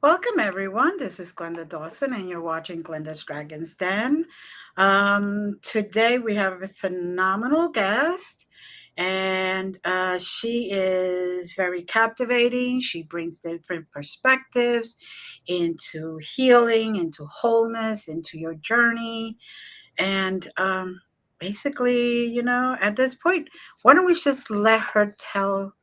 Welcome, everyone. This is Glenda Dawson, and you're watching Glenda's Dragon's Den. Today, we have a phenomenal guest, and she is very captivating. She brings different perspectives into healing, into wholeness, into your journey. And basically, at this point, why don't we just let her tell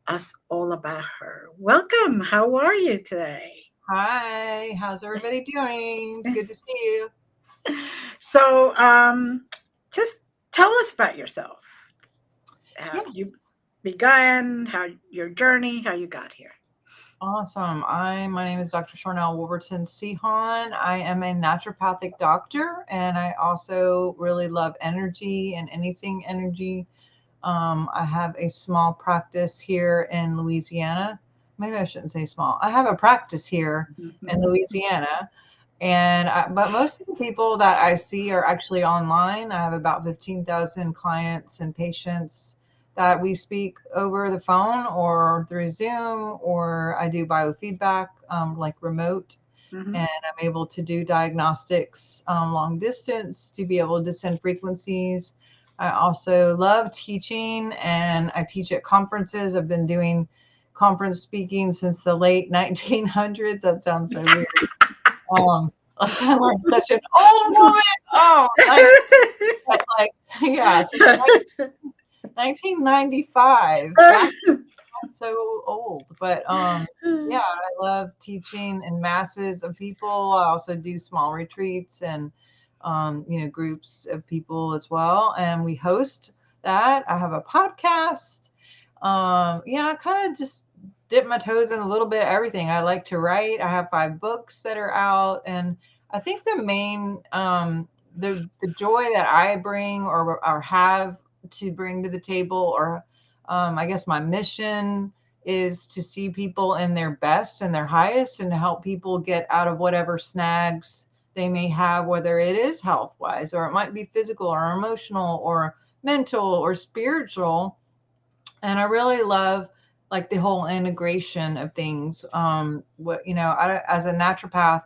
us all about her? Welcome. How are you today? Hi, how's everybody doing? It's good to see you. So, just tell us about yourself. How you Yes, began, how your journey, how you got here. awesome. My name is Dr. Sharnael Wolverton Sehon. I am a naturopathic doctor, and I also really love energy and anything energy. I have a small practice here in Louisiana. Maybe I shouldn't say small. I have a practice here in Mhm. Louisiana, but most of the people that I see are actually online. I have about 15,000 clients and patients that we speak over the phone or through Zoom, or I do biofeedback, like remote, Mhm. and I'm able to do diagnostics long distance to be able to send frequencies. I also love teaching, and I teach at conferences. I've been doing conference speaking since the late 1900s. That sounds so weird. I sound like such an old woman. Oh, like yeah, since 1995. Back That's so old, but yeah, I love teaching in masses of people. I also do small retreats and groups of people as well, and we host that. I have a podcast. Yeah, I kind of just dip my toes in a little bit of everything. I like to write. I have 5 books that are out, and I think the main the joy that I bring or have to bring to the table, or I guess my mission is to see people in their best and their highest, and to help people get out of whatever snags they may have, whether it is health wise, or it might be physical or emotional or mental or spiritual. And I really love like the whole integration of things. As a naturopath,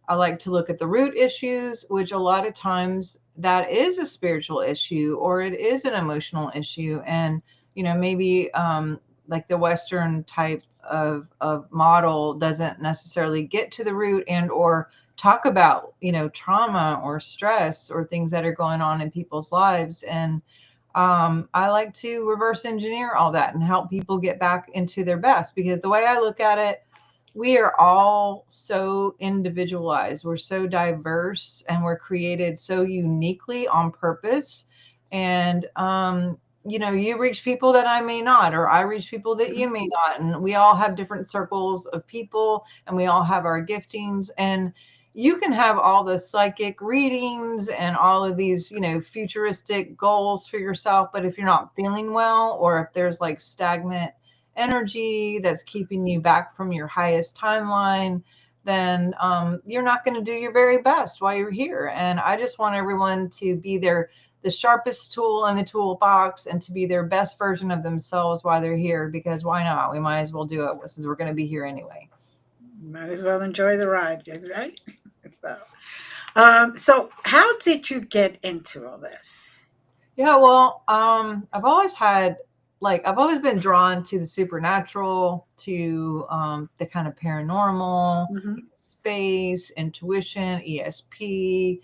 I like to look at the root issues, which a lot of times that is a spiritual issue or it is an emotional issue. And, maybe like the Western type of model doesn't necessarily get to the root and or talk about, trauma or stress or things that are going on in people's lives. And I like to reverse engineer all that and help people get back into their best, because the way I look at it, we are all so individualized. We're so diverse and we're created so uniquely on purpose. And, you reach people that I may not, or I reach people that you may not. And we all have different circles of people and we all have our giftings. And you can have all the psychic readings and all of these, futuristic goals for yourself. But if you're not feeling well, or if there's like stagnant energy that's keeping you back from your highest timeline, then you're not going to do your very best while you're here. And I just want everyone to be the sharpest tool in the toolbox and to be their best version of themselves while they're here, because why not? We might as well do it since we're going to be here anyway. Might as well enjoy the ride, right? So, how did you get into all this? Yeah, well, I've always been drawn to the supernatural, to the kind of paranormal, Hmm. space, intuition, ESP,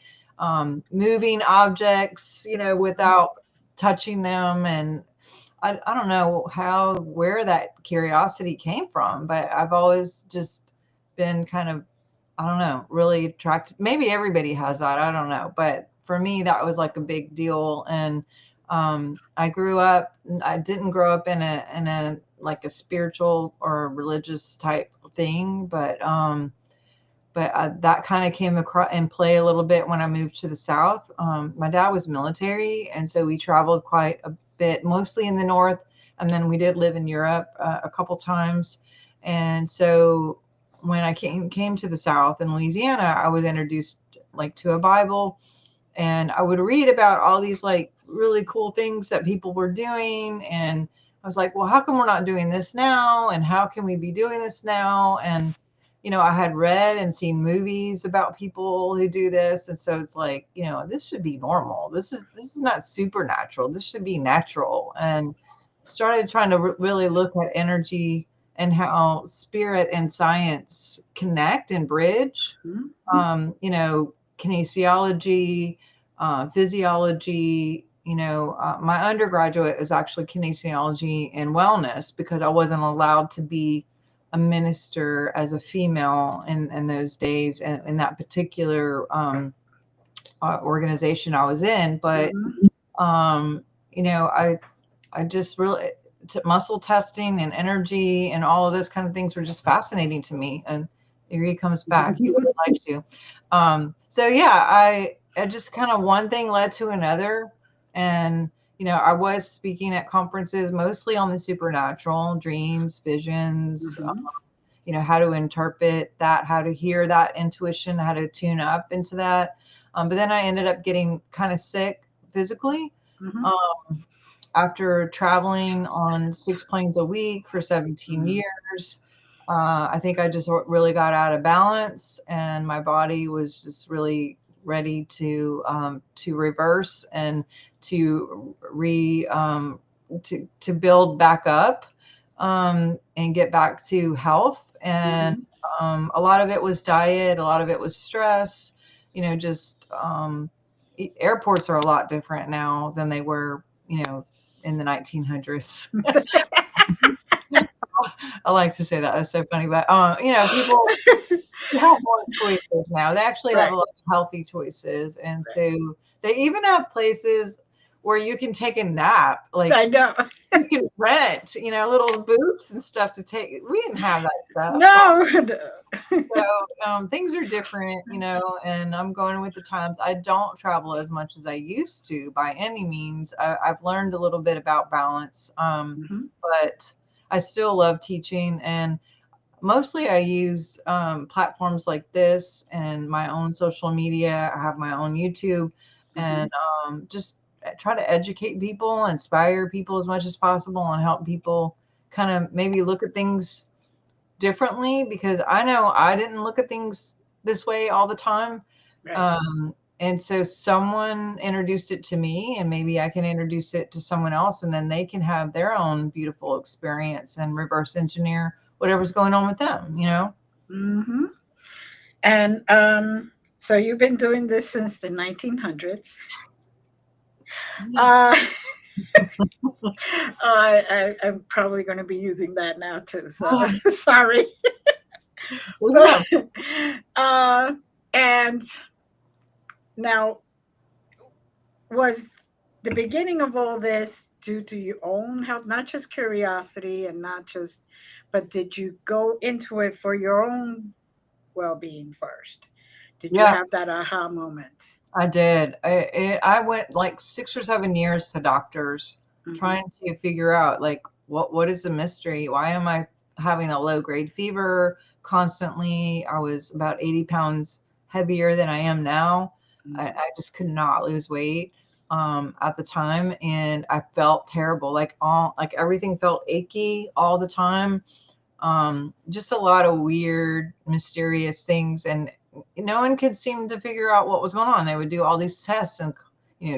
moving objects, without touching them. And I don't know where that curiosity came from, but I've always just been kind of, I don't know, really attracted. Maybe everybody has that. I don't know. But for me, that was like a big deal. And I didn't grow up in a like a spiritual or religious type thing, but that kind of came across and play a little bit when I moved to the South. My dad was military, and so we traveled quite a bit, mostly in the North, and then we did live in Europe a couple times. And so when I came to the South in Louisiana, I was introduced like to a Bible, and I would read about all these like really cool things that people were doing. And I was like, well, how come we're not doing this now? And how can we be doing this now? And I had read and seen movies about people who do this. And so it's like, this should be normal. This is not supernatural. This should be natural. And started trying to really look at energy and how spirit and science connect and bridge. Kinesiology, physiology. My undergraduate is actually kinesiology and wellness because I wasn't allowed to be a minister as a female in those days and in that particular organization I was in. But I just really muscle testing and energy and all of those kind of things were just fascinating to me. And here he comes back. He really likes you. So yeah, I just kind of one thing led to another. And, I was speaking at conferences mostly on the supernatural, dreams, visions, how to interpret that, how to hear that intuition, how to tune up into that. But then I ended up getting kind of sick physically. After traveling on 6 planes a week for 17 years, I think I just really got out of balance, and my body was just really ready to reverse and to to build back up and get back to health. And a lot of it was diet, a lot of it was stress. Just airports are a lot different now than they were, in the 1900s. I like to say that. That's so funny. But, people have more choices now. They actually have a lot of healthy choices. And so they even have places where you can take a nap. Like, I know. You can rent, little booths and stuff to take. We didn't have that stuff. No. So things are different, and I'm going with the times. I don't travel as much as I used to by any means. I've learned a little bit about balance, but I still love teaching. And mostly I use platforms like this and my own social media. I have my own YouTube and just try to educate people, inspire people as much as possible, and help people kind of maybe look at things differently, because I know I didn't look at things this way all the time. And so someone introduced it to me, and maybe I can introduce it to someone else, and then they can have their own beautiful experience and reverse engineer whatever's going on with them, And so you've been doing this since the 1900s. I'm probably going to be using that now too. So sorry. And now, was the beginning of all this due to your own health, not just curiosity and not just, but did you go into it for your own well-being first? Did you have that aha moment? I did. I went like 6 or 7 years to doctors trying to figure out like what is the mystery? Why am I having a low grade fever constantly? I was about 80 pounds heavier than I am now. I just could not lose weight at the time, and I felt terrible. Like everything felt achy all the time. Just a lot of weird, mysterious things, and no one could seem to figure out what was going on. They would do all these tests and,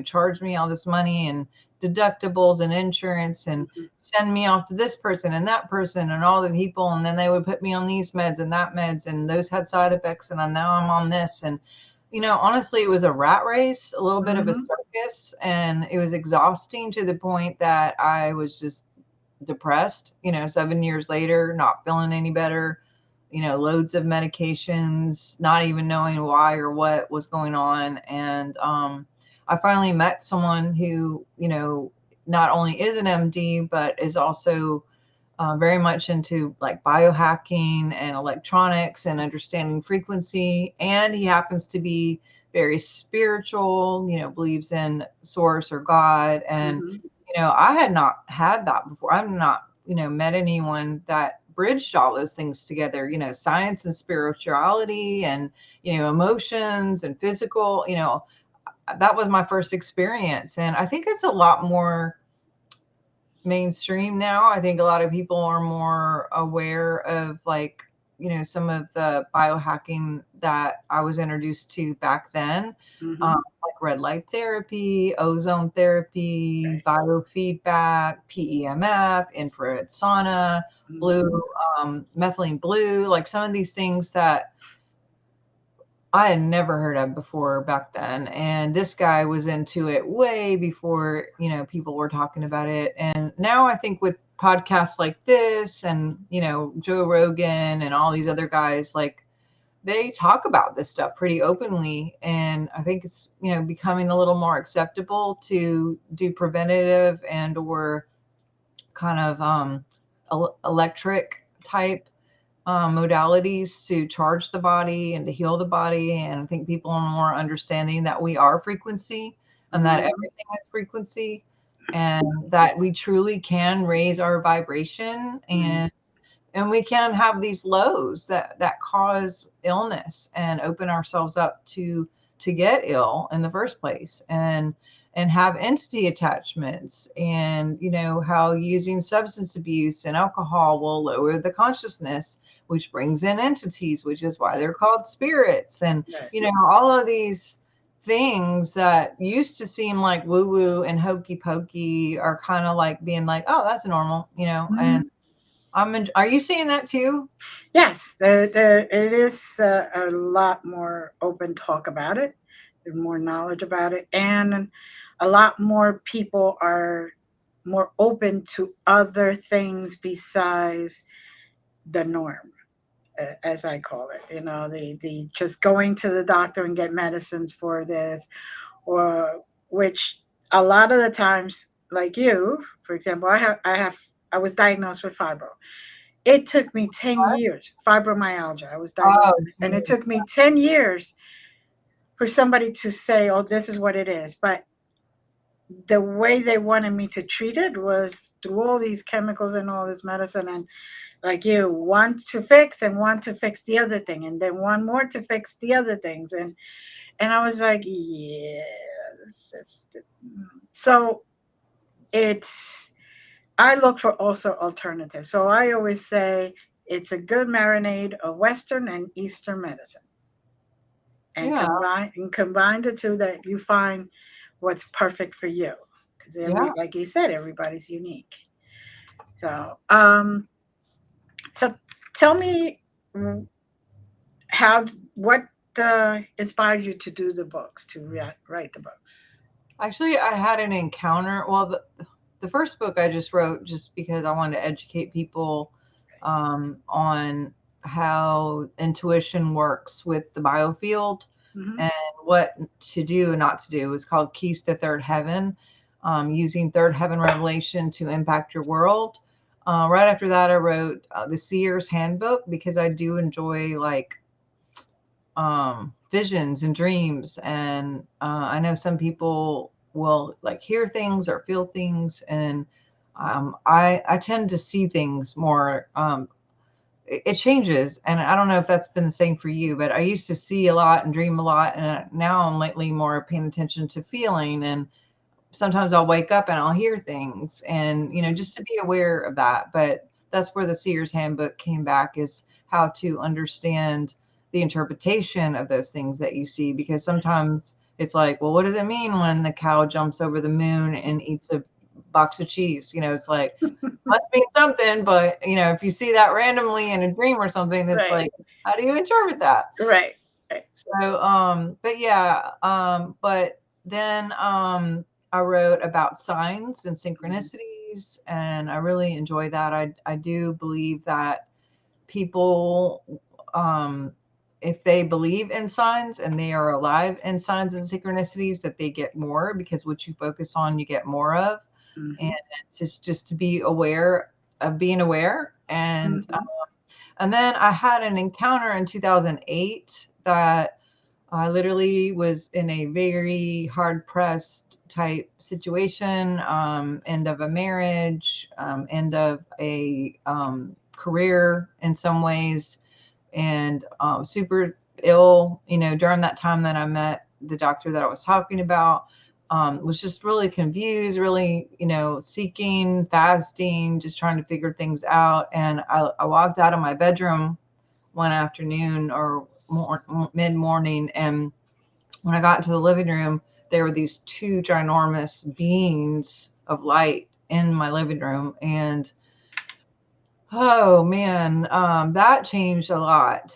charge me all this money and deductibles and insurance and send me off to this person and that person and all the people. And then they would put me on these meds and that meds, and those had side effects. And now I'm on this. And, honestly, it was a rat race, a little bit of a circus, and it was exhausting to the point that I was just depressed, 7 years later, not feeling any better, loads of medications, not even knowing why or what was going on. And I finally met someone who, not only is an MD, but is also very much into like biohacking and electronics and understanding frequency. And he happens to be very spiritual, believes in source or God. And, I had not had that before. I've not, met anyone that bridged all those things together, science and spirituality and, emotions and physical, that was my first experience. And I think it's a lot more mainstream now. I think a lot of people are more aware of like some of the biohacking that I was introduced to back then, Mm-hmm. like red light therapy, ozone therapy, Right. biofeedback, PEMF, infrared sauna, blue, Mm-hmm. methylene blue, like some of these things that I had never heard of before back then. And this guy was into it way before, people were talking about it. And now I think with podcasts like this and, Joe Rogan and all these other guys, like they talk about this stuff pretty openly. And I think it's, becoming a little more acceptable to do preventative and or kind of electric type modalities to charge the body and to heal the body. And I think people are more understanding that we are frequency and that Mm-hmm. everything is frequency and that we truly can raise our vibration and we can have these lows that cause illness and open ourselves up to get ill in the first place and have entity attachments and how using substance abuse and alcohol will lower the consciousness, which brings in entities, which is why they're called spirits. And Right. all of these things that used to seem like woo woo and hokey pokey are kind of like being like, oh, that's normal, and Mm-hmm. are you seeing that too? Yes, it is a lot more open talk about it, there's more knowledge about it, and a lot more people are more open to other things besides the norm, as I call it. The just going to the doctor and get medicines for this, or which a lot of the times, like you, for example, I was diagnosed with fibro. It took me 10 years, fibromyalgia. I was diagnosed, Oh, and it geez. took me 10 years for somebody to say, oh, this is what it is. But the way they wanted me to treat it was through all these chemicals and all this medicine. And like you, one to fix and one to fix the other thing, and then one more to fix the other things. And I was like, yeah. So it's, I look for also alternatives. So I always say it's a good marinade of Western and Eastern medicine, and Yeah, combine the two, that you find what's perfect for you. Because yeah. like you said, everybody's unique. So so tell me, how what inspired you to do the books, to write the books? Actually, I had an encounter. Well, the first book I just wrote just because I wanted to educate people on how intuition works with the biofield Mm-hmm. and what to do and not to do. It was called Keys to Third Heaven, using Third Heaven Revelation to impact your world. Right after that, I wrote the Seer's Handbook because I do enjoy like visions and dreams. And I know some people will like hear things or feel things. And I tend to see things more. It changes. And I don't know if that's been the same for you, but I used to see a lot and dream a lot. And now I'm lately more paying attention to feeling. And sometimes I'll wake up and I'll hear things and, just to be aware of that. But that's where the Seer's Handbook came back, is how to understand the interpretation of those things that you see. Because sometimes it's like, well, what does it mean when the cow jumps over the moon and eats a box of cheese? It's like, must mean something. But, if you see that randomly in a dream or something, it's Right, like, how do you interpret that? right, right. So, but yeah, but then I wrote about signs and Mm-hmm. synchronicities, and I really enjoy that. I do believe that people, um, if they believe in signs and they are alive in signs and synchronicities, that they get more, because what you focus on, you get more of. And Mm-hmm. it's just to be aware of being aware. Mm-hmm. And then I had an encounter in 2008 that I literally was in a very hard pressed type situation, end of a marriage, end of a career in some ways, and super ill. During that time that I met the doctor that I was talking about, was just really confused, really, seeking, fasting, just trying to figure things out. And I walked out of my bedroom one afternoon or mid morning, and when I got into the living room, there were these two ginormous beings of light in my living room, and oh man, that changed a lot.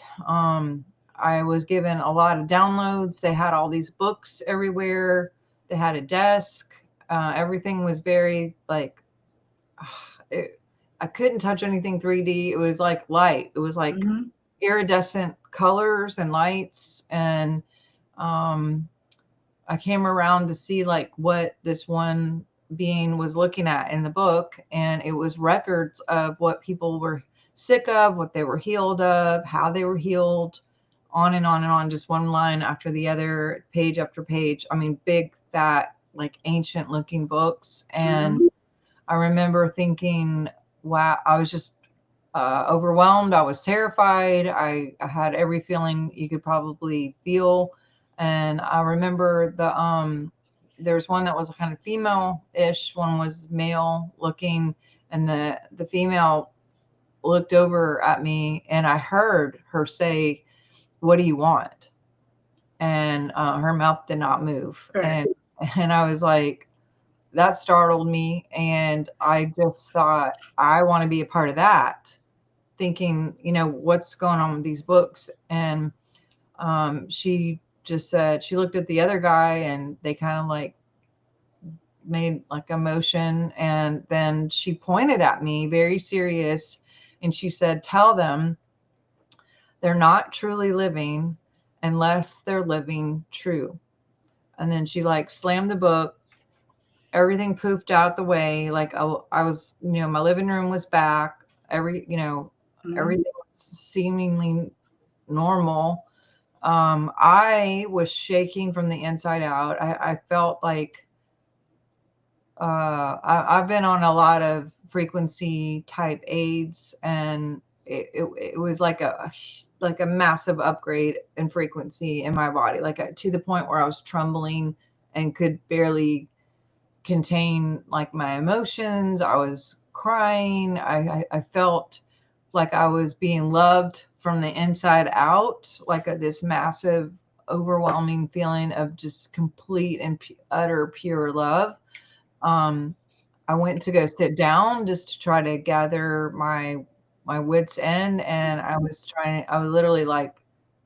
I was given a lot of downloads. They had all these books everywhere. They had a desk. Everything was very like, it, I couldn't touch anything 3D. It was like light. It was like Mm-hmm. iridescent colors and lights. And um, I came around to see like what this one being was looking at in the book, and it was records of what people were sick of, what they were healed of, how they were healed, on and on and on, just one line after the other, page after page. I mean, big, fat, like ancient looking books. And Mm-hmm. I remember thinking, wow, I was just overwhelmed. I was terrified. I had every feeling you could probably feel. And I remember there's one that was kind of female-ish, one was male looking, and the female looked over at me, and I heard her say, "What do you want?" And her mouth did not move. Right. And I was like, that startled me, and I just thought, I want to be a part of that, thinking, what's going on with these books. And she just said, she looked at the other guy, and they kind of like made like a motion, and then she pointed at me very serious, and she said, tell them they're not truly living unless they're living true. And then she like slammed the book, everything poofed out the way. Like I was, my living room was back. Mm-hmm. Everything was seemingly normal. I was shaking from the inside out. I felt like I've been on a lot of frequency type aids, and it was like a massive upgrade in frequency in my body, like to the point where I was trembling and could barely contain like my emotions. I was crying. I felt like I was being loved from the inside out, like this massive, overwhelming feeling of just complete and utter pure love. Um, I went to go sit down just to try to gather my wits end, and I was literally like,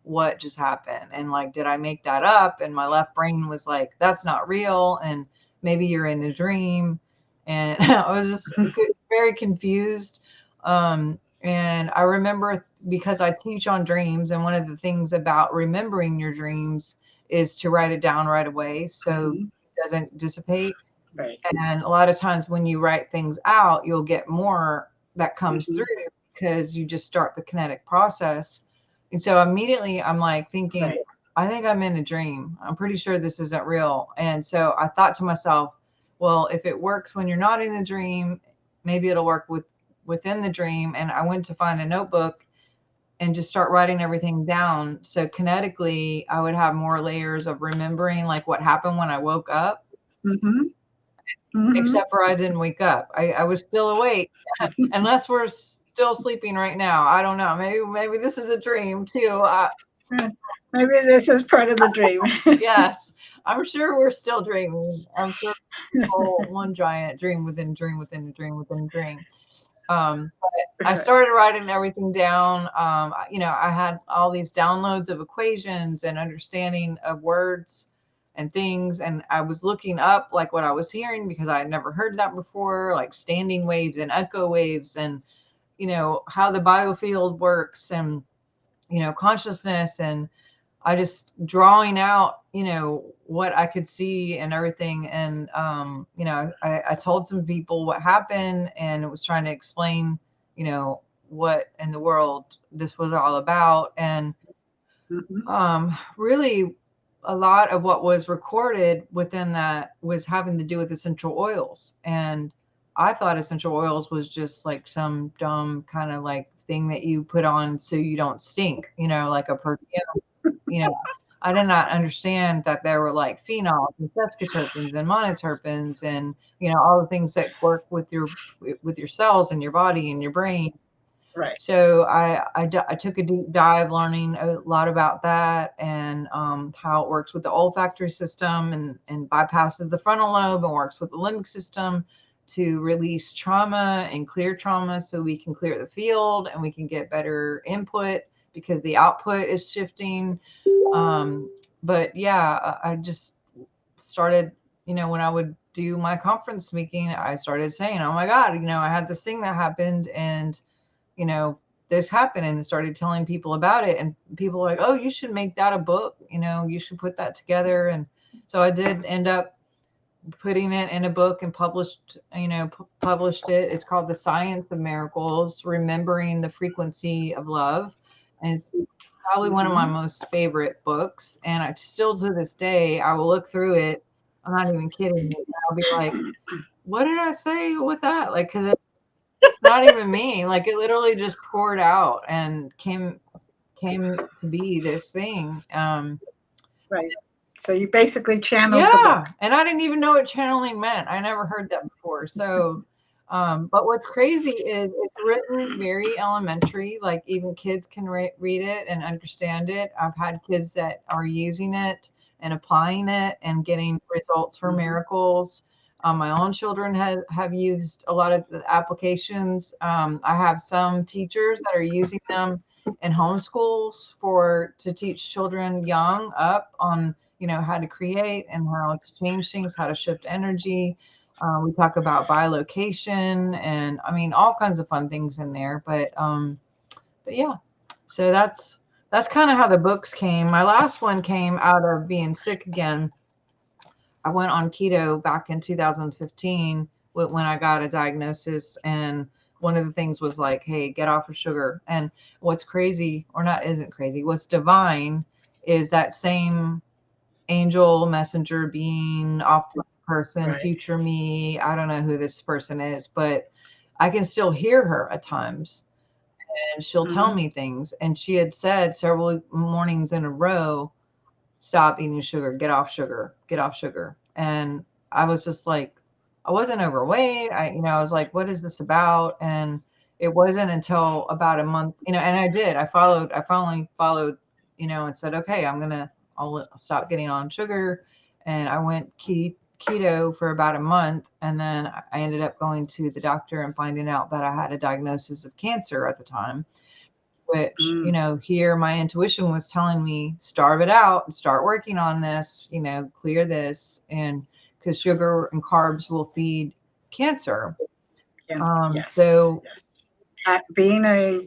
what just happened? And like, did I make that up? And my left brain was like, that's not real, and maybe you're in a dream. And I was just very confused. And I remember, because I teach on dreams, and one of the things about remembering your dreams is to write it down right away so Mm-hmm. it doesn't dissipate. Right. And a lot of times when you write things out, you'll get more that comes Mm-hmm. through because you just start the kinetic process. And so immediately I'm like thinking, Right. I think I'm in a dream. I'm pretty sure this isn't real. And so I thought to myself, well, if it works when you're not in a dream, maybe it'll work within the dream. And I went to find a notebook and just start writing everything down. So kinetically, I would have more layers of remembering like what happened when I woke up, Mm-hmm. Mm-hmm. except for I didn't wake up. I was still awake, unless we're still sleeping right now. I don't know. Maybe this is a dream too. Maybe this is part of the dream. Yes, I'm sure we're still dreaming. I'm sure it's all one giant dream within a dream within a dream within a dream. But I Right. started writing everything down. I had all these downloads of equations and understanding of words and things, and I was looking up like what I was hearing because I had never heard that before, like standing waves and echo waves, and how the biofield works, and consciousness. And I just drawing out, what I could see and everything. And, I told some people what happened, and it was trying to explain, what in the world this was all about. And Mm-hmm. really, a lot of what was recorded within that was having to do with essential oils. And I thought essential oils was just like some dumb kind of like thing that you put on so you don't stink, like a perfume. you know, I did not understand that there were like phenols and sesquiterpenes and monoterpenes, and all the things that work with your cells and your body and your brain. Right. So I took a deep dive learning a lot about that and how it works with the olfactory system and bypasses the frontal lobe and works with the limbic system to release trauma and clear trauma so we can clear the field and we can get better input because the output is shifting. But yeah, I just started, when I would do my conference speaking, I started saying, oh my God, I had this thing that happened and, you know, this happened and started telling people about it. And people were like, oh, you should make that a book, you should put that together. And so I did end up putting it in a book and published it. It's called The Science of Miracles, Remembering the Frequency of Love. And it's probably one of my Mm-hmm. most favorite books. And I still to this day, I will look through it. I'm not even kidding. I'll be like, what did I say with that? Like, because it's not even me. Like, it literally just poured out and came to be this thing. Right. So you basically channeled the Yeah, book. and I didn't even know what channeling meant. I never heard that before. So, but what's crazy is it's written very elementary. Like even kids can read it and understand it. I've had kids that are using it and applying it and getting results for Mm-hmm. miracles. My own children have used a lot of the applications. I have some teachers that are using them in homeschools to teach children young up on how to create and how to change things, how to shift energy. We talk about bilocation and I mean all kinds of fun things in there. But yeah, so that's kind of how the books came. My last one came out of being sick again. I went on keto back in 2015 when I got a diagnosis, and one of the things was like, hey, get off of sugar. And what's crazy, or not isn't crazy, what's divine is that same angel messenger being off person, Right. future me. I don't know who this person is, but I can still hear her at times and she'll tell Mm-hmm. me things. And she had said several mornings in a row, stop eating sugar, get off sugar, get off sugar. And I was just like, I wasn't overweight. I was like, what is this about? And it wasn't until about a month, and I finally followed, and said, okay, I'll stop getting on sugar. And I went keto for about a month. And then I ended up going to the doctor and finding out that I had a diagnosis of cancer at the time, which, Mm. here my intuition was telling me, starve it out and start working on this, clear this. And because sugar and carbs will feed cancer. Yes. Yes. So Yes. Being a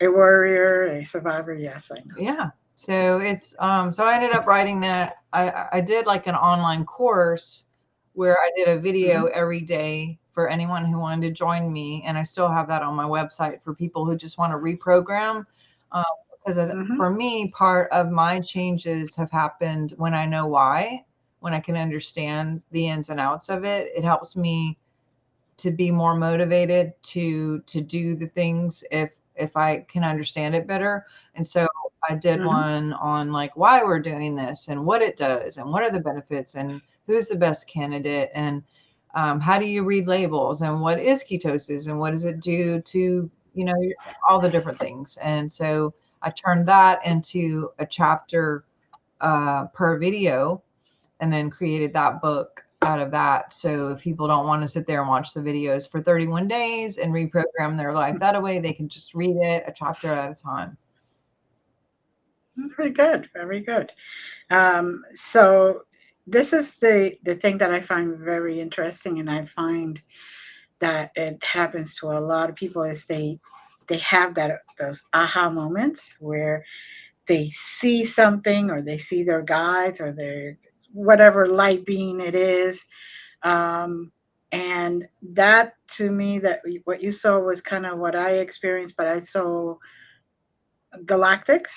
warrior, a survivor. Yes, I know. yeah. So so I ended up writing that. I did like an online course where I did a video Mm-hmm. every day for anyone who wanted to join me. And I still have that on my website for people who just want to reprogram. Um, because Mm-hmm. for me, part of my changes have happened when I know why, when I can understand the ins and outs of it. It helps me to be more motivated to do the things if I can understand it better. And so I did Mm-hmm. one on like why we're doing this and what it does and what are the benefits and who's the best candidate and how do you read labels and what is ketosis and what does it do to all the different things. And so I turned that into a chapter per video and then created that book out of that. So if people don't want to sit there and watch the videos for 31 days and reprogram their life that way, they can just read it a chapter at a time. Very good. Very good. So this is the thing that I find very interesting, and I find that it happens to a lot of people is they have those aha moments where they see something or they see their guides or their whatever light being it is. Um, and that to me, that what you saw was kind of what I experienced, but I saw galactics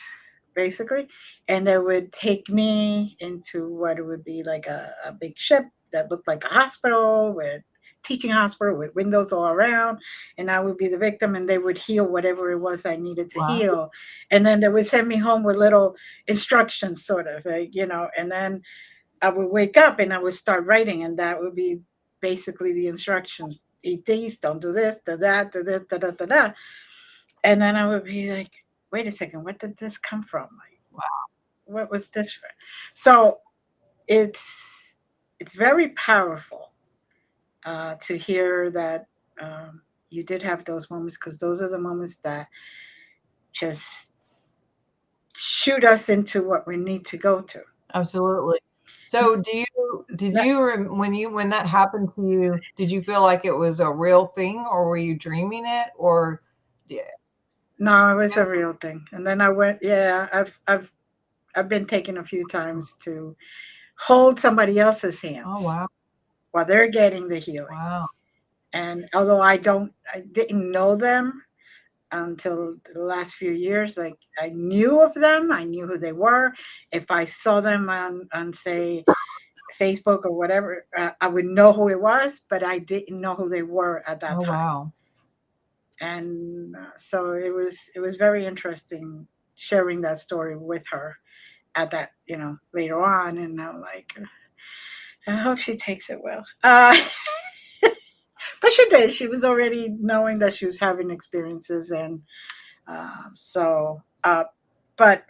basically, and they would take me into what it would be like a big ship that looked like a hospital with teaching hospital with windows all around, and I would be the victim and they would heal whatever it was I needed to Wow. heal, and then they would send me home with little instructions sort of and then I would wake up and I would start writing, and that would be basically the instructions: eat these, don't do this, do that, do this, da da da da. And then I would be like, wait a second, what did this come from? Like, what was this for? So it's it's very powerful to hear that you did have those moments, because those are the moments that just shoot us into what we need to go to. Absolutely. So did N- you when that happened to you, did you feel like it was a real thing or were you dreaming it or yeah. No, it was a real thing. And then I went, yeah, I've been taken a few times to hold somebody else's Oh hands wow. while they're getting the healing. Wow. And although I didn't know them until the last few years, like I knew of them, I knew who they were. If I saw them on say Facebook or whatever, I would know who it was, but I didn't know who they were at that Oh time. wow. And so it was very interesting sharing that story with her at that, later on. And I'm like, I hope she takes it well. But she did. She was already knowing that she was having experiences, and so. But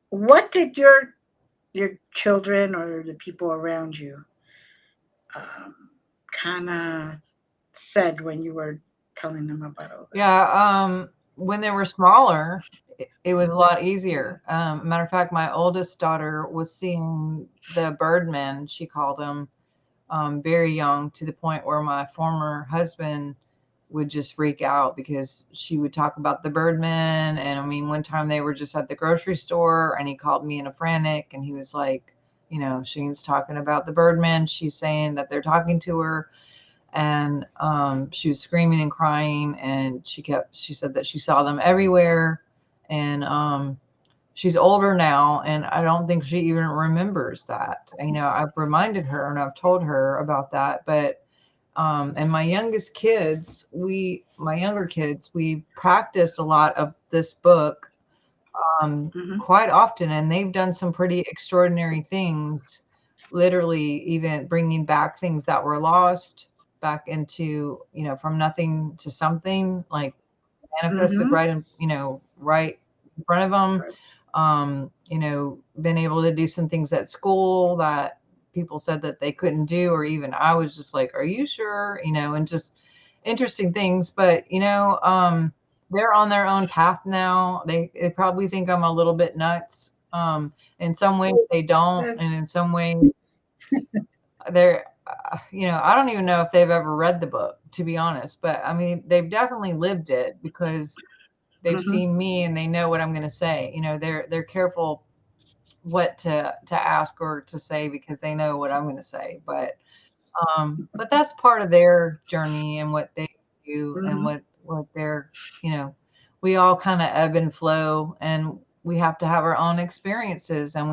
what did your children or the people around you um, kind of said when you were telling them about all this? Yeah, when they were smaller, it was a lot easier. Matter of fact, my oldest daughter was seeing the Birdman, she called him, very young, to the point where my former husband would just freak out because she would talk about the Birdman. And I mean, one time they were just at the grocery store and he called me in a frantic and he was like, Shane's talking about the Birdman. She's saying that they're talking to her. And she was screaming and crying. And she said that she saw them everywhere. And she's older now, and I don't think she even remembers that. I've reminded her and I've told her about that, but and my younger kids, we practice a lot of this book Hmm. quite often, and they've done some pretty extraordinary things, literally even bringing back things that were lost back into, from nothing to something, like manifested Hmm. right in front of them. Been able to do some things at school that people said that they couldn't do, or even I was just like, are you sure? And just interesting things. But they're on their own path now. They probably think I'm a little bit nuts. In some ways they don't, and in some ways they're I don't even know if they've ever read the book, to be honest. But I mean, they've definitely lived it because they've Hmm. seen me and they know what I'm going to say. They're careful what to ask or to say because they know what I'm going to say. But that's part of their journey and what they do and Hmm. what they're, you know, we all kind of ebb and flow, and we have to have our own experiences, and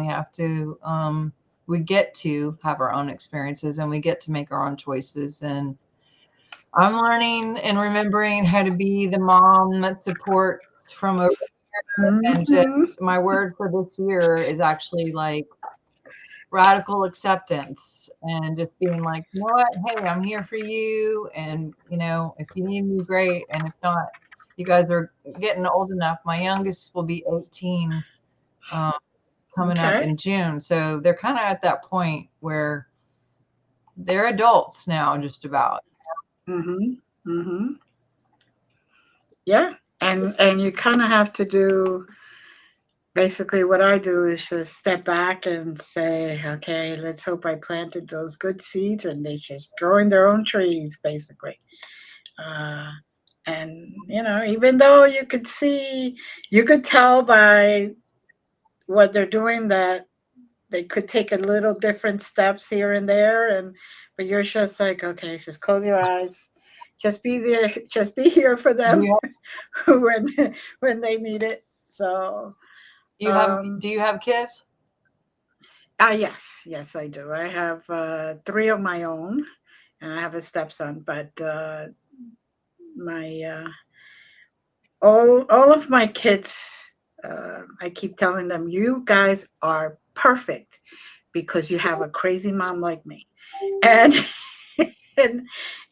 we get to have our own experiences, and we get to make our own choices. And I'm learning and remembering how to be the mom that supports from over, and Hmm. just my word for this year is actually like radical acceptance, and just being like, you know what, hey, I'm here for you. And if you need me, great. And if not, you guys are getting old enough. My youngest will be 18 um, coming up Okay. in June. So they're kind of at that point where they're adults now, just about. Hmm. Hmm. Yeah. And you kind of have to do basically what I do is just step back and say, okay, let's hope I planted those good seeds and they just growing their own trees, basically. Uh, and even though you could tell by what they're doing that they could take a little different steps here and there, but you're just like, okay, just close your eyes, just be there, just be here for Do them you when when they need it. So do um you have kids? yes, yes, I do. I have three of my own, and I have a stepson. But my all of my kids, I keep telling them, you guys are perfect because you have a crazy mom like me, and and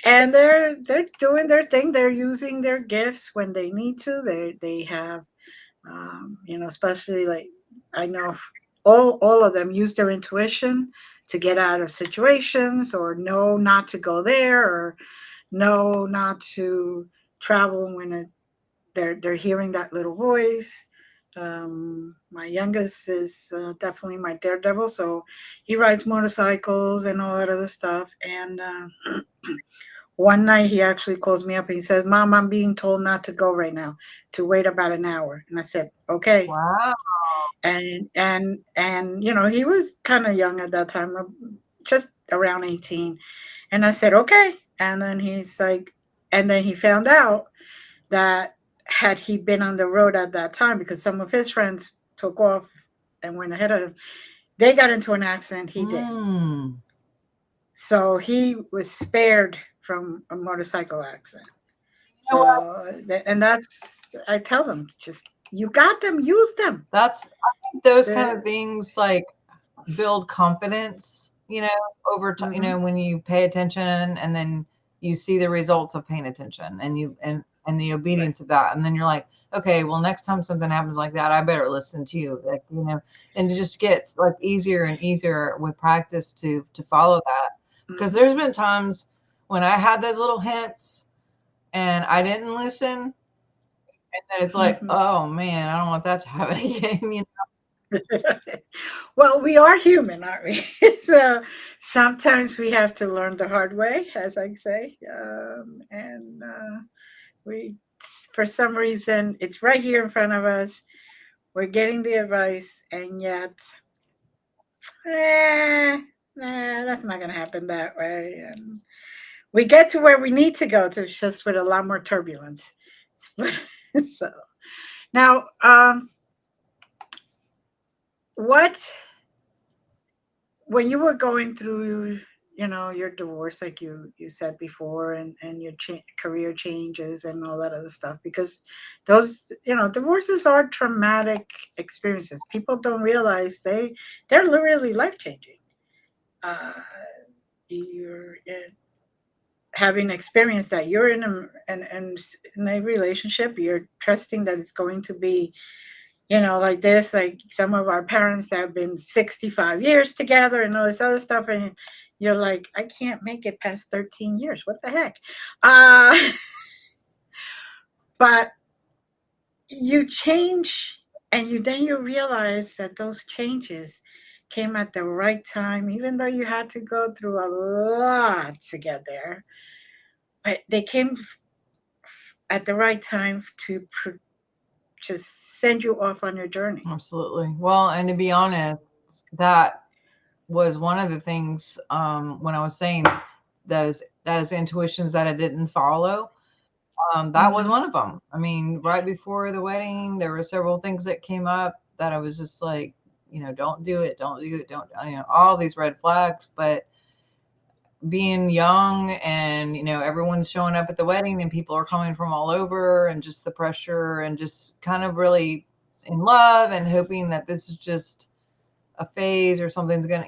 they're doing their thing. They're using their gifts when they need to. They have, especially like I know all of them use their intuition to get out of situations, or know not to go there, or know not to travel when they're hearing that little voice. My youngest is definitely my daredevil, so he rides motorcycles and all that other stuff. And one night he actually calls me up and he says, "Mom, I'm being told not to go right now, to wait about an hour." And I said, "Okay." Wow. And he was kind of young at that time, just around 18. And I said, "Okay." And then he's like, and then he found out that had he been on the road at that time, because some of his friends took off and went ahead of him, they got into an accident, he didn't. Mm. So he was spared from a motorcycle accident. You know what? So, and that's, I tell them, just, you got them, use them. That's I think those kind of The, things like build confidence, over time, mm-hmm, when you pay attention and then you see the results of paying attention and and the right. obedience of that. And then you're like, okay, well, next time something happens like that, I better listen to you. Like, and it just gets like easier and easier with practice to follow that. Because Mm-hmm, there's been times when I had those little hints and I didn't listen, and then it's like, mm-hmm. oh man, I don't want that to happen again. Well, we are human, aren't we? So sometimes we have to learn the hard way, as I say. And we, for some reason, it's right here in front of us. We're getting the advice, and yet, eh, that's not going to happen that way. And we get to where we need to go to, just with a lot more turbulence. So now, what when you were going through, your divorce, like you said before, and your career changes and all that other stuff, because those, divorces are traumatic experiences. People don't realize they're really life changing. uh you're having experienced that, you're in a relationship, you're trusting that it's going to be, like this, like some of our parents that have been 65 years together and all this other stuff. And you're like, I can't make it past 13 years. What the heck? Uh, but you change, and then you realize that those changes came at the right time, even though you had to go through a lot to get there. But they came at the right time to just send you off on your journey. Absolutely. Well, and to be honest, that was one of the things, when I was saying those intuitions that I didn't follow. That was Mm-hmm. one of them. I mean, right before the wedding, there were several things that came up that I was just like, don't do it, don't do it, don't, all these red flags. But being young and everyone's showing up at the wedding and people are coming from all over, and just the pressure, and just kind of really in love and hoping that this is just a phase or something's gonna,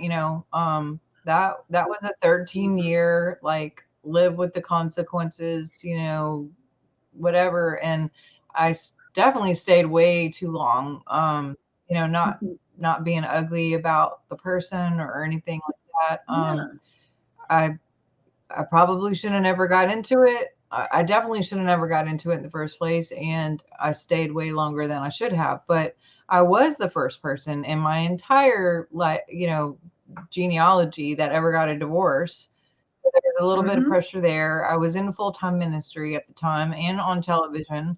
that was a 13-year, like, live with the consequences, whatever. And definitely stayed way too long. Not being ugly about the person or anything like that. Yes. I I probably should have never got into it. I definitely should have never got into it in the first place, and I stayed way longer than I should have. But I was the first person in my entire genealogy that ever got a divorce. So there was a little bit of Mm-hmm. pressure there. I was in full-time ministry at the time and on television.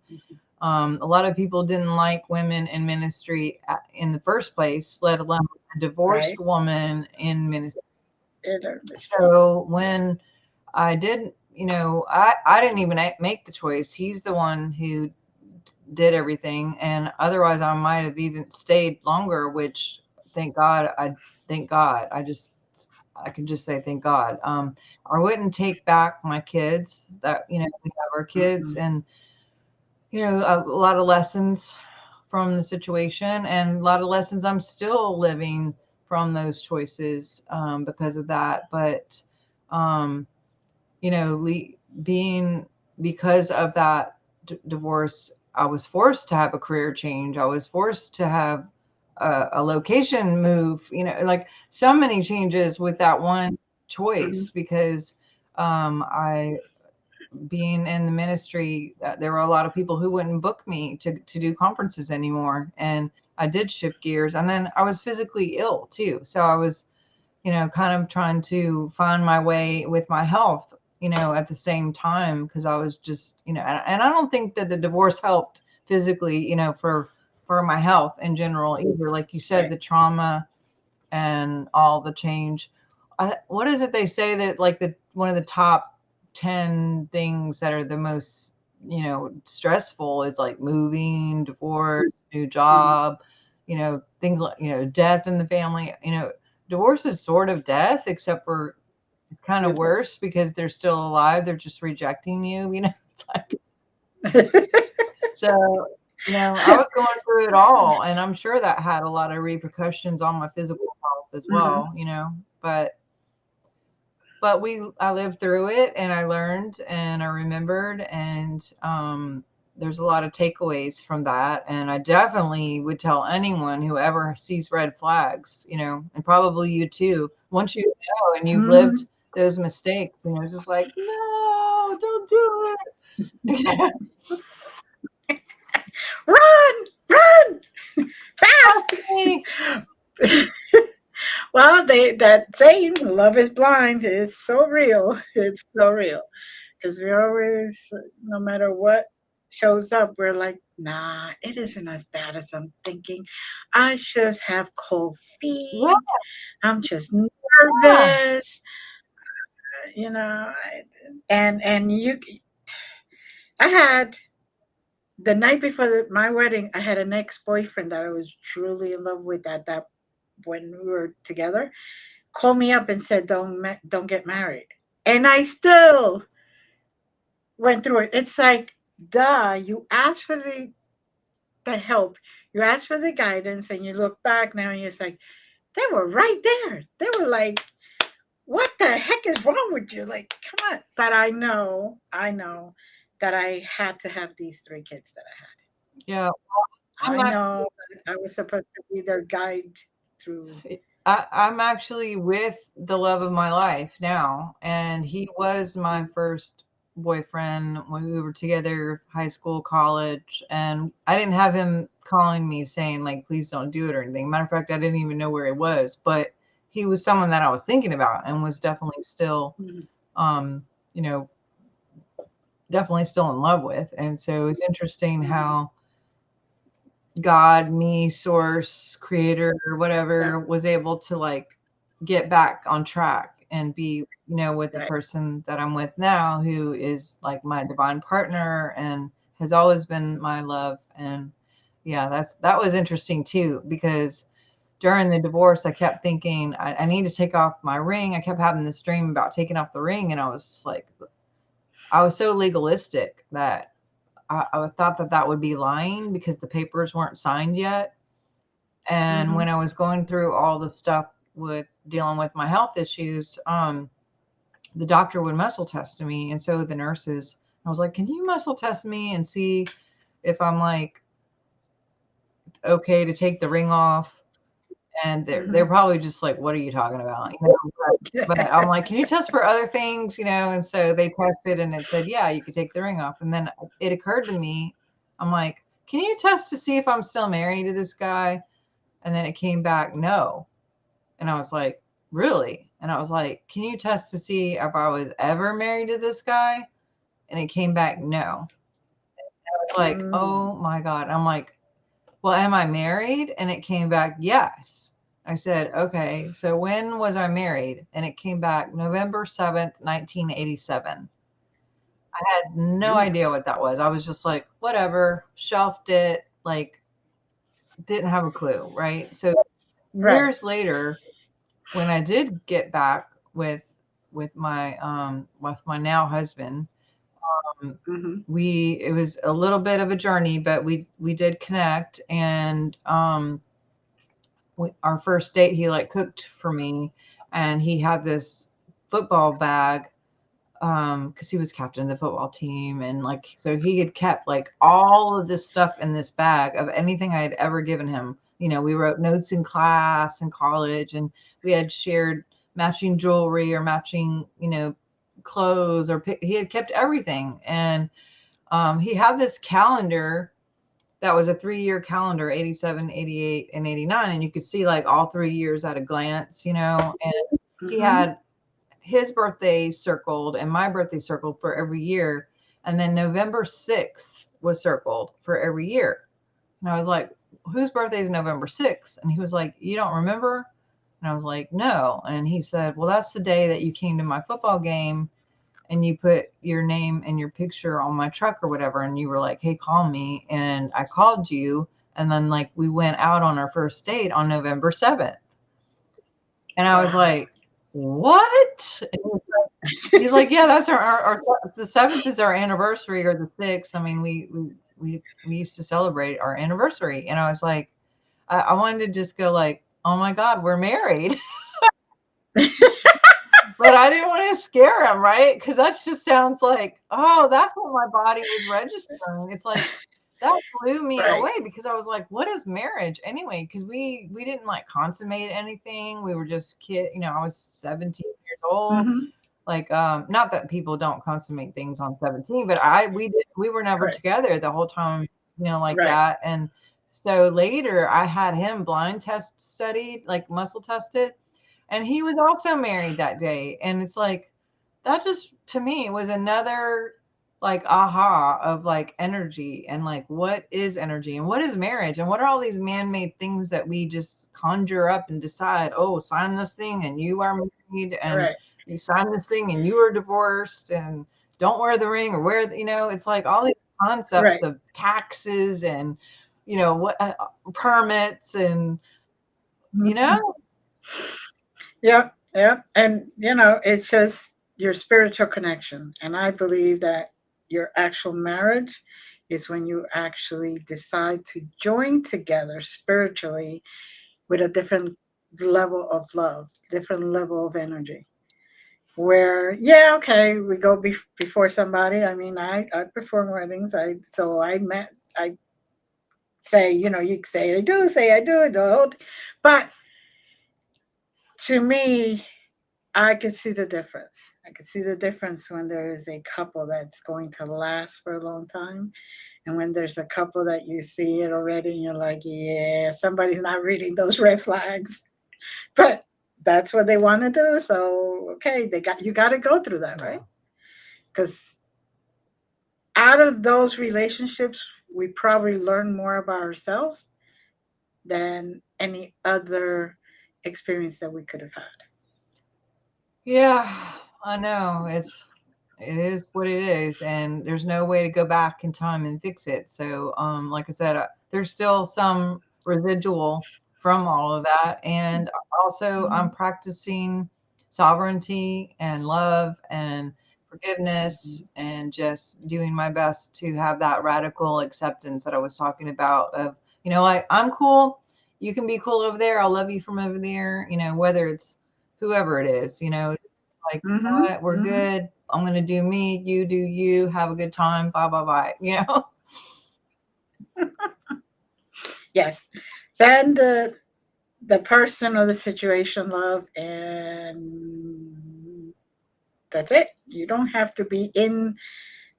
A lot of people didn't like women in ministry in the first place, let alone a divorced Right. woman in ministry. In our mystery. So Yeah. when I didn't, I didn't even make the choice. He's the one who did everything, and otherwise I might have even stayed longer. Which, thank God, thank God. I can just say thank God. I wouldn't take back my kids. That we have our kids, Mm-mm. and a lot of lessons from the situation, and a lot of lessons I'm still living from those choices, because of that. But you know, being, because of that divorce, I was forced to have a career change. I was forced to have a location move, you know, like so many changes with that one choice, Mhm. because I, being in the ministry, there were a lot of people who wouldn't book me to do conferences anymore. And I did shift gears. And then I was physically ill too. So I was, you know, kind of trying to find my way with my health, you know, at the same time, because I was just, you know, and I don't think that the divorce helped physically, you know, for my health in general either. Like you said, Right. the trauma and all the change. What is it they say that like the one of the top 10 things that are the most, you know, stressful is like moving, divorce, new Mhm. job, you know, things like, you know, death in the family. You know, divorce is sort of death, except for kind of It worse is. because they're still alive. They're just rejecting you, you know. It's like, so, you know, I was going through it all, and I'm sure that had a lot of repercussions on my physical health as Mhm. well, you know. But I lived through it, and I learned, and I remembered, and there's a lot of takeaways from that. And I definitely would tell anyone who ever sees red flags, you know, and probably you too. Once you know and you've lived Mhm. those mistakes, you know, just like, no, don't do it. Run! Run! Trust Fast! me. Well, that saying, "Love is blind," is so real. It's so real because we always, no matter what shows up, we're like, "Nah, it isn't as bad as I'm thinking. I just have cold Yeah, feet. I'm just yeah. nervous." You know, and I had the night before my wedding, I had an ex-boyfriend that I was truly in love with at that when we were together. Called me up and said, "Don't get married," and I still went through it. It's like, duh, you asked for the help, you asked for the guidance, and you look back now and you're just like, they were right there. They were like, what the heck is wrong with you? Like, come on. But I know that I had to have these three kids that Yeah. I had. I'm I actually know that I was supposed to be their guide through. I'm actually with the love of my life now, and he was my first boyfriend when we were together, high school, college, and I didn't have him calling me saying like, "Please don't do it" or anything. Matter of fact, I didn't even know where he was, but he was someone that I was thinking about and was definitely still, Mhm. um, you know, definitely still in love with. And so it's interesting Mhm. how God, me, source, creator, or Yeah, whatever, was able to like get back on track and be, you know, with the right. person that I'm with now, who is like my divine partner and has always been my love. And yeah, that was interesting too, because during the divorce, I kept thinking, I need to take off my ring. I kept having this dream about taking off the ring, and I was just like, I was so legalistic that I thought that that would be lying because the papers weren't signed yet. And Hmm. when I was going through all the stuff with dealing with my health issues, the doctor would muscle test me, and so the nurses. I was like, "Can you muscle test me and see if I'm like okay to take the ring off?" And they're Hmm. probably just like, "What are you talking about?" You know. But I'm like, "Can you test for other things?" You know. And so they tested, and it said, "Yeah, you could take the ring off." And then it occurred to me, I'm like, "Can you test to see if I'm still married to this guy?" And then it came back, no. And I was like, really? And I was like, can you test to see if I was ever married to this guy? And it came back, no. I was like, Mm. oh my God. I'm like, well, am I married? And it came back, yes. I said, okay, so when was I married? And it came back November 7th, 1987. I had no Mm. idea what that was. I was just like, whatever, shelved it, like, didn't have a clue, right? So Right. years later, when I did get back with my now husband, um, Hmm. we it was a little bit of a journey, but we did connect. And our first date, he like cooked for me, and he had this football bag because he was captain of the football team, and like so he had kept like all of this stuff in this bag of anything I had ever given him. You know, we wrote notes in class in college, and we had shared matching jewelry or matching, you know, clothes, or he had kept everything. And he had this calendar that was a 3-year calendar, 87, 88, and 89, and you could see like all 3 years at a glance, you know. And he Mm-hmm. had his birthday circled and my birthday circled for every year. And then November 6th was circled for every year. And I was like, whose birthday is November 6th? And he was like, you don't remember? And I was like, no. And he said, well, that's the day that you came to my football game and you put your name and your picture on my truck or whatever. And you were like, hey, call me. And I called you. And then like we went out on our first date on November 7th. And I was Wow. like, what? And he's like, yeah, that's our the 7th is our anniversary, or the 6th. I mean, we used to celebrate our anniversary. And I was like, I wanted to just go like, oh my God, we're married. But I didn't want to scare him, right? Because that just sounds like, oh, that's what my body was registering. It's like that blew me Right. away, because I was like, what is marriage anyway? Because we didn't like consummate anything. We were just you know, I was 17 years old. Mm-hmm. Like, not that people don't consummate things on 17, but we were never Right. together the whole time, you know, like Right. that. And so later I had him blind test studied, like muscle tested, and he was also married that day. And it's like, that just to me was another like aha of like energy, and like what is energy and what is marriage and what are all these man-made things that we just conjure up and decide, oh, sign this thing and you are married, and Right. you sign this thing and you are divorced, and don't wear the ring or wear the, you know, it's like all these concepts Right. of taxes and, you know, what permits and, you Mhm. know. Yep. Yep. And it's just your spiritual connection. And I believe that your actual marriage is when you actually decide to join together spiritually with a different level of love, different level of energy. Where, yeah, okay, we go before somebody. I mean, I perform weddings. I met, I say, you say I do, say I do, but to me, I can see the difference. I can see the difference when there is a couple that's going to last for a long time, and when there's a couple that you see it already, and you're like, yeah, somebody's not reading those red flags. But that's what they want to do. So okay, you got to go through that, right? Yeah. Because out of those relationships, we probably learn more about ourselves than any other experience that we could have had. Yeah, I know. It is what it is, and there's no way to go back in time and fix it. So, like I said, there's still some residual from all of that, and also I'm Mhm. practicing sovereignty and love and forgiveness, Mhm. and just doing my best to have that radical acceptance that I was talking about. Of, you know, like, I'm cool, you can be cool over there. I'll love you from over there. You know, whether it's whoever it is. You know, like, you know Mhm. what, we're Mhm. good. I'm gonna do me, you do you, have a good time, bye bye bye. You know? Yes. Send the person or the situation love, and that's it. You don't have to be in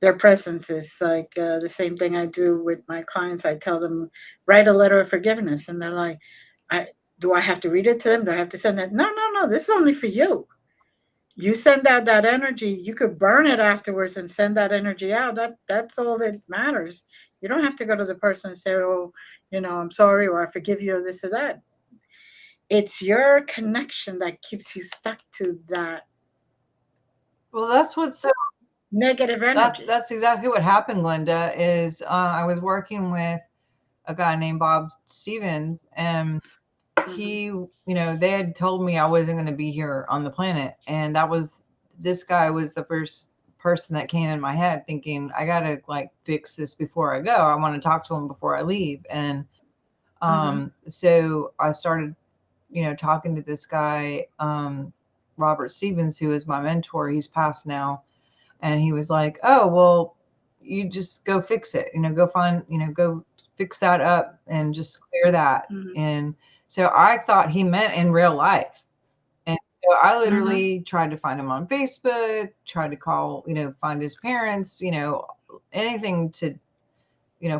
their presence. Is like the same thing I do with my clients. I tell them, write a letter of forgiveness, and they're like, I do I have to read it to them? Do I have to send that? No, no, no. This is only for you. You send out that energy. You could burn it afterwards and send that energy out. That's all that matters. You don't have to go to the person and say, oh, I'm sorry, or I forgive you, or this or that. It's your connection that keeps you stuck to that Well, that's what's so negative that's energy. that's exactly what happened, Glenda. Is I was working with a guy named Bob Stevens, and Hmm. he, you know, they had told me I wasn't going to be here on the planet, and that was, this guy was the first person that came in my head, thinking I gotta like fix this before I go. I want to talk to him before I leave. And Hmm. so I started, you know, talking to this guy, Robert Stevens, who is my mentor. He's passed now. And he was like, oh, well, you just go fix it, go find, go fix that up and just clear that. Mhm. And so I thought he meant in real life. And so I Mhm. literally tried to find him on Facebook, tried to call, find his parents, anything to,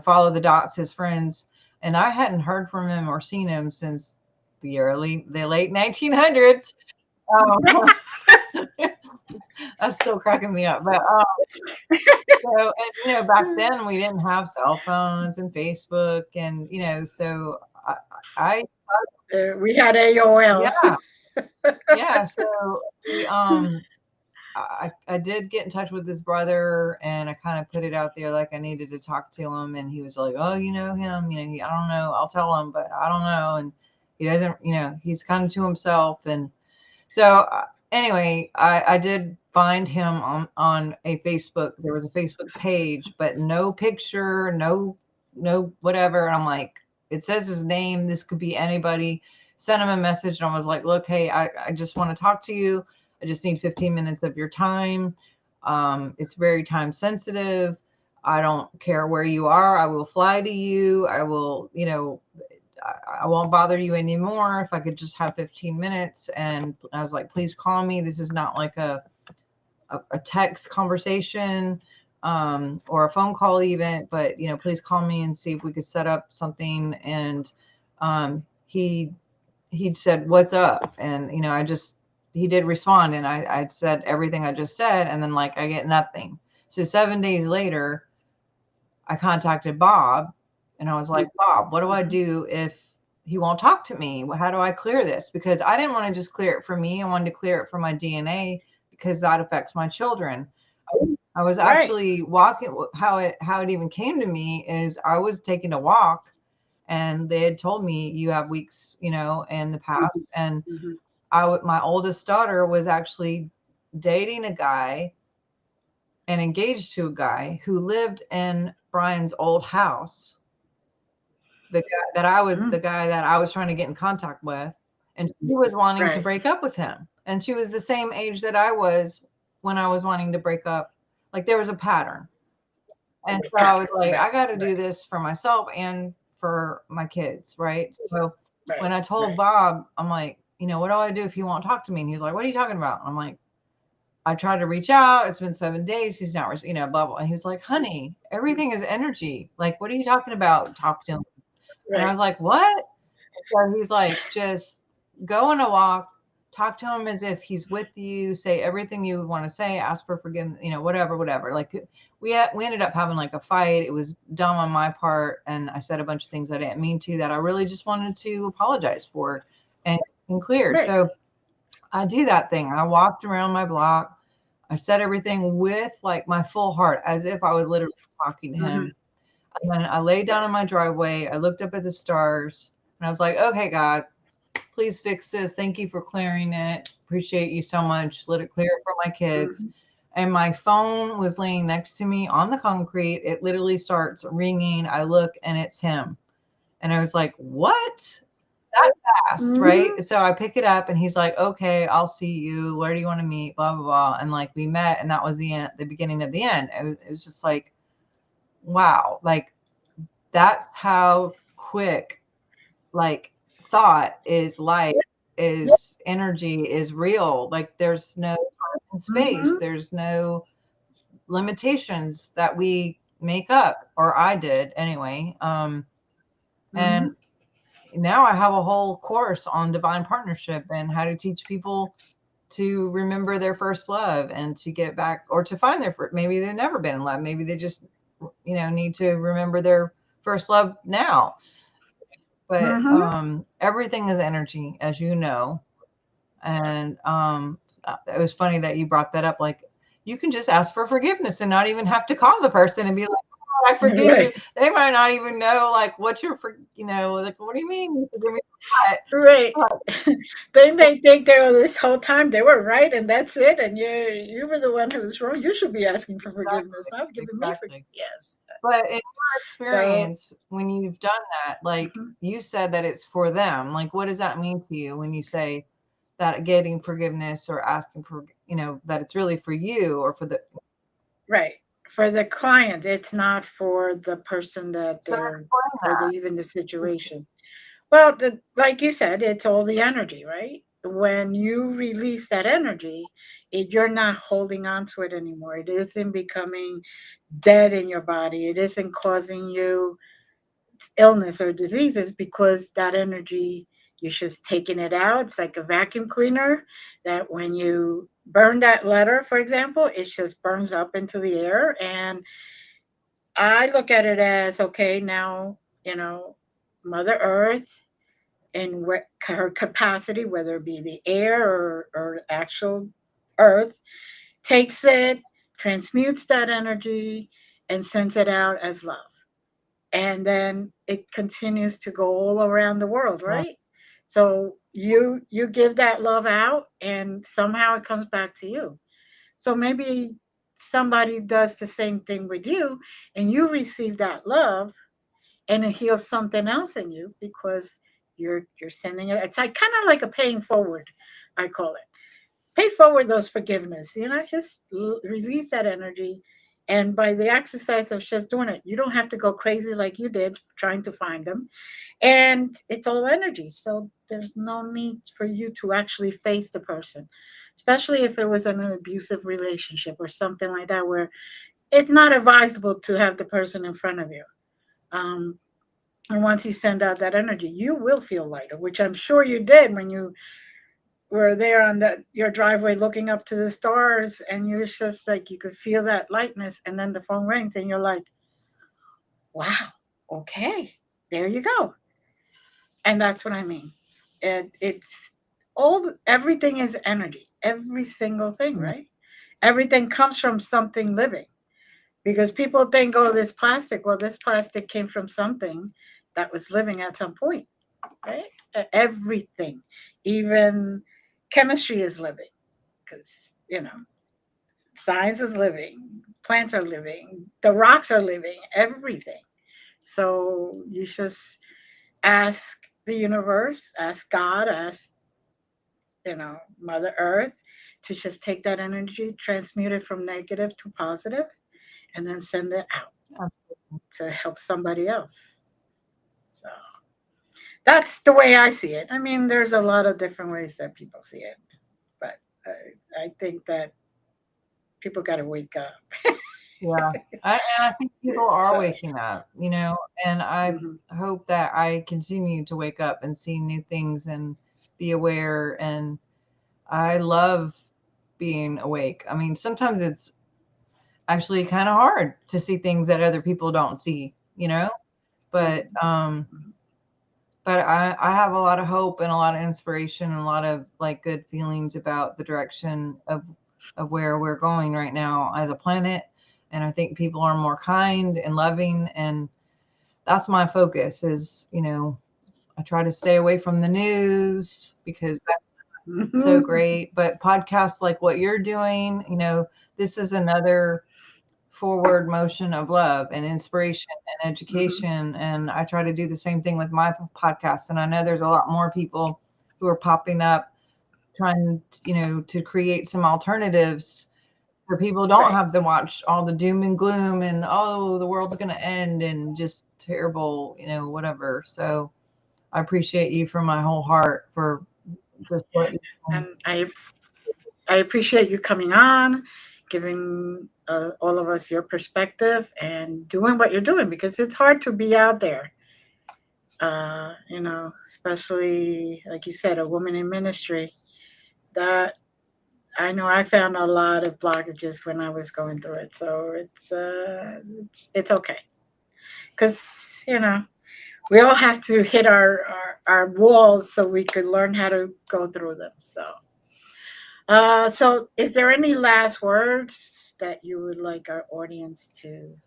follow the dots, his friends. And I hadn't heard from him or seen him since the late 1900s. Um, that's still cracking me up. But so, and back then we didn't have cell phones and Facebook, and so I We had AOL. yeah, yeah. So I did get in touch with his brother, and I kind of put it out there like I needed to talk to him, and he was like, "Oh, you know him? I don't know. I'll tell him, but I don't know." And he doesn't, he's kind of to himself, and so anyway, I did find him on a Facebook. There was a Facebook page, but no picture, no whatever. And I'm like, it says his name. This could be anybody. Sent him a message, and I was like, look, hey, I just want to talk to you. I just need 15 minutes of your time. It's very time sensitive. I don't care where you are. I will fly to you. I will, I won't bother you anymore. If I could just have 15 minutes. And I was like, please call me. This is not like a text conversation or a phone call even, but, please call me and see if we could set up something. And he said, what's up? And, he did respond. And I said everything I just said. And then like, I get nothing. So 7 days later, I contacted Bob, and I was like, Bob, what do I do if he won't talk to me? How do I clear this? Because I didn't want to just clear it for me. I wanted to clear it for my DNA because that affects my children. I was Right. actually walking. How it even came to me is I was taking a walk, and they had told me you have weeks, in the past, and Mhm. my oldest daughter was actually dating a guy and engaged to a guy who lived in Brian's old house, the Mm. guy that I was trying to get in contact with, and she was wanting to Right. break up with him. And she was the same age that I was when I was wanting to break up. Like there was a pattern. And so I was Pattern. like, Right. I got to do Right. this for myself and for my kids, right? So when Right. I told Right. Bob, I'm like, what do I do if he won't talk to me? And he's like, what are you talking about? And I'm like, I tried to reach out. It's been 7 days. He's not, blah, blah. And he was like, honey, everything is energy. Like, what are you talking about? Talk to him. And I Right. was like, what? So he's like, just go on a walk, talk to him as if he's with you, say everything you would want to say, ask for forgiveness, whatever, whatever. Like we ended up having like a fight. It was dumb on my part. And I said a bunch of things I didn't mean to that I really just wanted to apologize for and clear. Right. So I do that thing. I walked around my block. I said everything with like my full heart, as if I was literally talking to Mhm. him. And then I laid down Right. in my driveway. I looked up at the stars, and I was like, okay, God, please fix this. Thank you for clearing it. Appreciate you so much. Let it clear for my kids. Mhm. And my phone was laying next to me on the concrete. It literally starts ringing. I look, and it's him. And I was like, what? That fast, right? Mhm. So I pick it up, and he's like, okay, I'll see you. Where do you want to meet? Blah, blah, blah. And like we met, and that was the end, the beginning of the end. It was just like, wow. Like that's how quick, like, thought is light, is energy, is real. Like there's no time and space. Mhm. There's no limitations that we make up, or I did anyway. And Mhm. now I have a whole course on divine partnership and how to teach people to remember their first love and to get back, or to find their first. Maybe they've never been in love. Maybe they just, need to remember their first love now. But Mhm. everything is energy, as you know. And it was funny that you brought that up. Like, you can just ask for forgiveness and not even have to call the person and be like, oh, I forgive you. Right. They might not even know, like, what you're for, like, what do you mean you forgive me for Right. what? They may think they were this whole time they were right and that's it, and you were the one who was wrong. You should be asking for forgiveness, Exactly, not giving me for exactly. yes. But in your So experience, when you've done that, like mhm. you said that it's for them, like what does that mean to you when you say that getting forgiveness or asking for, that it's really for you or for the. right. For the client, it's not for the person that So they're, explain or the that. even the situation. Well, like you said, it's all the energy, right? When you release that energy, you're not holding on to it anymore. It isn't becoming dead in your body. It isn't causing you illness or diseases because that energy, you're just taking it out. It's like a vacuum cleaner that when you burn that letter, for example, it just burns up into the air. And I look at it as okay, now, you know, Mother Earth in her capacity, whether it be the air or actual earth, takes it, transmutes that energy, and sends it out as love. And then it continues to go all around the world, Right. right? So you give that love out, and somehow it comes back to you. So maybe somebody does the same thing with you, and you receive that love, and it heals something else in you because you're sending it. It's like kind of like a paying forward, I call it. Pay forward those forgiveness. Just release that energy, and by the exercise of just doing it, you don't have to go crazy like you did trying to find them. And it's all energy, so there's no need for you to actually face the person, especially if it was an abusive relationship or something like that, where it's not advisable to have the person in front of you. Um, and once you send out that energy, you will feel lighter, which I'm sure you did when you were there on your driveway looking up to the stars, and you're just like you could feel that lightness, and then the phone rings and you're like, wow, okay, there you go. And that's what I mean. It's everything is energy, every single thing, Yeah. right? Everything comes from something living, because people think, oh, this plastic, well, this plastic came from something that was living at some point, right? Everything, even chemistry is living, because, you know, science is living, plants are living, the rocks are living, everything. So you just ask the universe, ask God, ask, Mother Earth, to just take that energy, transmute it from negative to positive, and then send it out to help somebody else. So that's the way I see it. I mean, there's a lot of different ways that people see it, but I think that people got to wake up. Yeah. And I think people are So, waking up, and I mhm. hope that I continue to wake up and see new things and be aware. And I love being awake. I mean, sometimes it's actually kind of hard to see things that other people don't see, but Mhm. I have a lot of hope and a lot of inspiration and a lot of like good feelings about the direction of where we're going right now as a planet. And I think people are more kind and loving, and that's my focus is, I try to stay away from the news because that's so Mhm. great. But podcasts like what you're doing, this is another forward motion of love and inspiration and Mhm. education. And I try to do the same thing with my podcast. And I know there's a lot more people who are popping up trying, to create some alternatives where people don't Right. have to watch all the doom and gloom and, oh, the world's going to end and just terrible, whatever. So I appreciate you from my whole heart for just what you And I appreciate you coming on, giving all of us your perspective, and doing what you're doing, because it's hard to be out there. Especially like you said, a woman in ministry. That I know I found a lot of blockages when I was going through it. So it's okay, because we all have to hit our walls so we could learn how to go through them. So is there any last words that you would like our audience to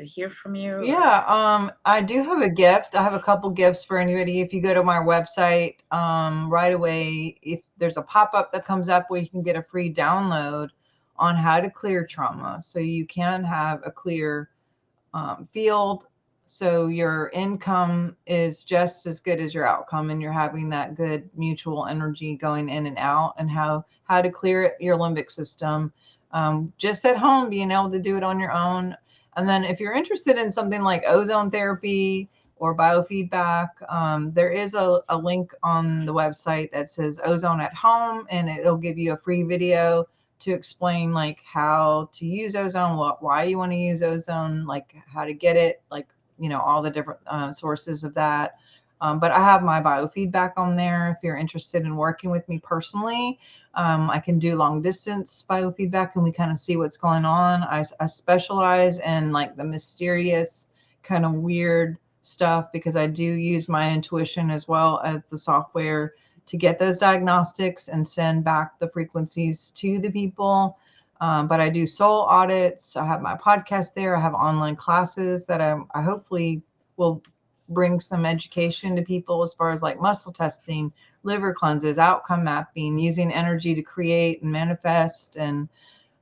hear from you? Or Yeah, I do have a gift. I have a couple gifts for anybody. If you go to my website, right away, if there's a pop-up that comes up where you can get a free download on how to clear trauma. So you can have a clear field. So your income is just as good as your outcome, and you're having that good mutual energy going in and out, and how to clear your limbic system just at home, being able to do it on your own. And then if you're interested in something like ozone therapy or biofeedback, there is a link on the website that says ozone at home, and it'll give you a free video to explain like how to use ozone, why you want to use ozone, like how to get it, like, all the different sources of that. But I have my biofeedback on there. If you're interested in working with me personally, I can do long distance biofeedback and we kind of see what's going on. I specialize in like the mysterious kind of weird stuff because I do use my intuition as well as the software to get those diagnostics and send back the frequencies to the people. But I do soul audits. I have my podcast there. I have online classes that I hopefully will bring some education to people as far as like muscle testing, liver cleanses, outcome mapping, using energy to create and manifest. And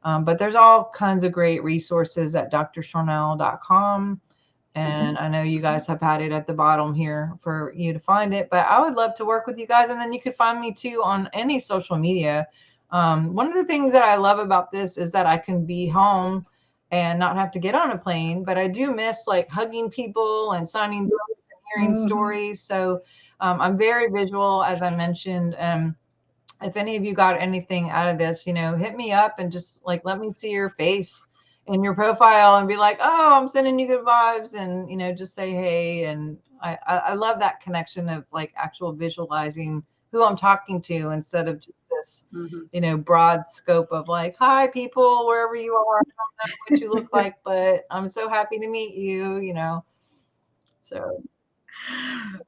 but there's all kinds of great resources at drsharnael.com. And I know you guys have had it at the bottom here for you to find it, but I would love to work with you guys. And then you could find me too on any social media. One of the things that I love about this is that I can be home and not have to get on a plane, but I do miss like hugging people and signing books and hearing stories. So I'm very visual, as I mentioned. If any of you got anything out of this, hit me up and just like let me see your face in your profile and be like, oh, I'm sending you good vibes, and just say hey. And I love that connection of like actual visualizing who I'm talking to instead of just this broad scope of like, hi people wherever you are, I don't know what you look like, but I'm so happy to meet you. So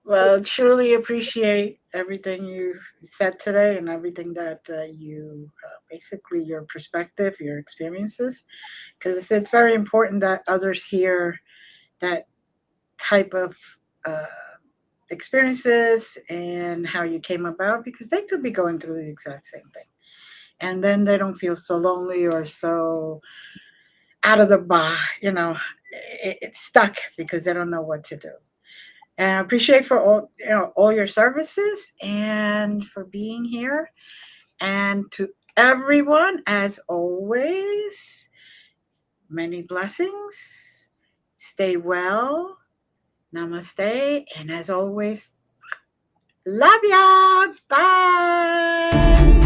Well, truly appreciate everything you said today and everything that you basically your perspective, your experiences, because it's very important that others hear that type of uh, experiences and how you came about, because they could be going through the exact same thing. And then they don't feel so lonely or so out of the box, it's stuck because they don't know what to do. And I appreciate for all your services and for being here. And to everyone, as always, many blessings. Stay well. Namaste. And as always, love ya. Bye.